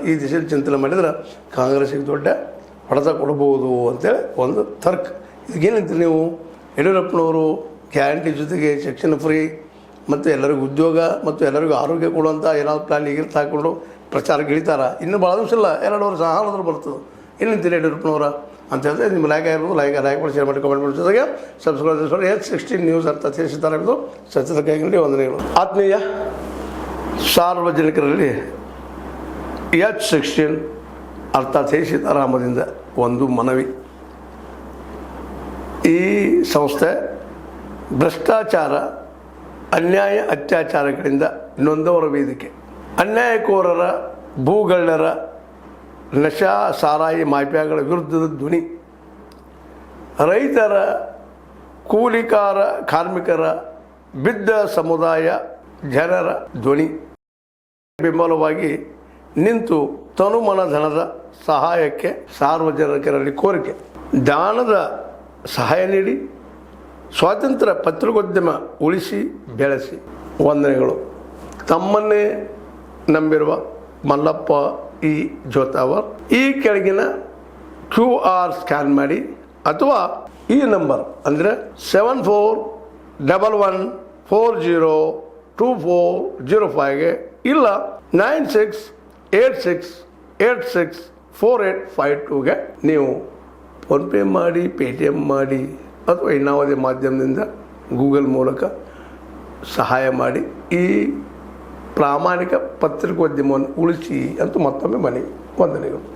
ಈ ದಿಶೆಯಲ್ಲಿ ಚಿಂತನೆ ಮಾಡಿದ್ರೆ ಕಾಂಗ್ರೆಸ್ಸಿಗೆ ದೊಡ್ಡ ಹೊಡೆತ ಕೊಡಬಹುದು ಅಂತೇಳಿ ಒಂದು ತರ್ಕ. ಇದಕ್ಕೇನಂತೀರಿ ನೀವು? ಯಡಿಯೂರಪ್ಪನವರು ಗ್ಯಾರಂಟಿ ಜೊತೆಗೆ ಶಿಕ್ಷಣ ಫ್ರೀ ಮತ್ತು ಎಲ್ಲರಿಗೂ ಉದ್ಯೋಗ ಮತ್ತು ಎಲ್ಲರಿಗೂ ಆರೋಗ್ಯ ಕೊಡುವಂಥ ಏನಾದ್ರು ಪ್ಲಾನ್ ಈಗ ಹಾಕ್ಕೊಂಡು ಪ್ರಚಾರಕ್ಕೆ ಇಳಿತಾರ. ಇನ್ನೂ ಭಾಳ ದಿವಸ ಇಲ್ಲ, 2 ವರ್ಷ ಹಾಲಾದ್ರೂ ಬರ್ತದೆ. ಏನಂತೀರಿ ಯಡಿಯೂರಪ್ಪನವರ ಅಂತ ಹೇಳಿದ್ರೆ ನಿಮ್ಮ ಲೈಕ್ ಆಗಿರ್ಬೋದು, ಲೈಕ್ ಮಾಡಿ, ಶೇರ್ ಮಾಡಿ, ಕಮೆಂಟ್ ಮಾಡಿ, ಜೊತೆಗೆ ಸಬ್ಸ್ಕ್ರೈಬ್ H16 ನ್ಯೂಸ್ ಅರ್ಥ ತಿಳಿಸಿದ್ದಾರೆ ಎಂದು ಸ್ವಚ್ಛತೆಗಾಗಿ ವಂದನೆಗಳು. ಆತ್ಮೀಯ ಸಾರ್ವಜನಿಕರಲ್ಲಿ H16 ಅರ್ಥಾತ್ ಸೀತಾರಾಮದಿಂದ ಒಂದು ಮನವಿ. ಈ ಸಂಸ್ಥೆ ಭ್ರಷ್ಟಾಚಾರ, ಅನ್ಯಾಯ, ಅತ್ಯಾಚಾರಗಳಿಂದ ನೊಂದವರ ವೇದಿಕೆ. ಅನ್ಯಾಯಕೋರರ, ಭೂಗಳ್ಳರ, ನಶಾ ಸಾರಾಯಿ ಮಾಫಿಯಾಗಳ ವಿರುದ್ಧದ ಧ್ವನಿ. ರೈತರ, ಕೂಲಿಕಾರ, ಕಾರ್ಮಿಕರ, ಬಿದ್ದ ಸಮುದಾಯ ಜನರ ಧ್ವನಿ. ಬೆಂಬಲವಾಗಿ ನಿಂತು ತನುಮನ ಧನದ ಸಹಾಯಕ್ಕೆ ಸಾರ್ವಜನಿಕರಲ್ಲಿ ಕೋರಿಕೆ. ದಾನದ ಸಹಾಯ ನೀಡಿ ಸ್ವಾತಂತ್ರ್ಯ ಪತ್ರಿಕೋದ್ಯಮ ಉಳಿಸಿ ಬೆಳೆಸಿ. ವಂದನೆಗಳು. ತಮ್ಮನ್ನೇ ನಂಬಿರುವ ಮಲ್ಲಪ್ಪ ಇ ಜೋತಾವರ್. ಈ ಕೆಳಗಿನ QR ಸ್ಕ್ಯಾನ್ ಮಾಡಿ ಅಥವಾ ಈ ನಂಬರ್ ಅಂದರೆ 7411402405ಗೆ ಇಲ್ಲ 9686864852ಗೆ ನೀವು ಫೋನ್ಪೇ ಮಾಡಿ, ಪೇಟಿಎಮ್ ಮಾಡಿ ಅಥವಾ ಇನ್ನಾವುದೇ ಮಾಧ್ಯಮದಿಂದ ಗೂಗಲ್ ಮೂಲಕ ಸಹಾಯ ಮಾಡಿ ಈ ಪ್ರಾಮಾಣಿಕ ಪತ್ರಿಕೋದ್ಯಮವನ್ನು ಉಳಿಸಿ ಅಂತ ಮತ್ತೊಮ್ಮೆ ಮನವಿ. ವಂದನೆಗಳು.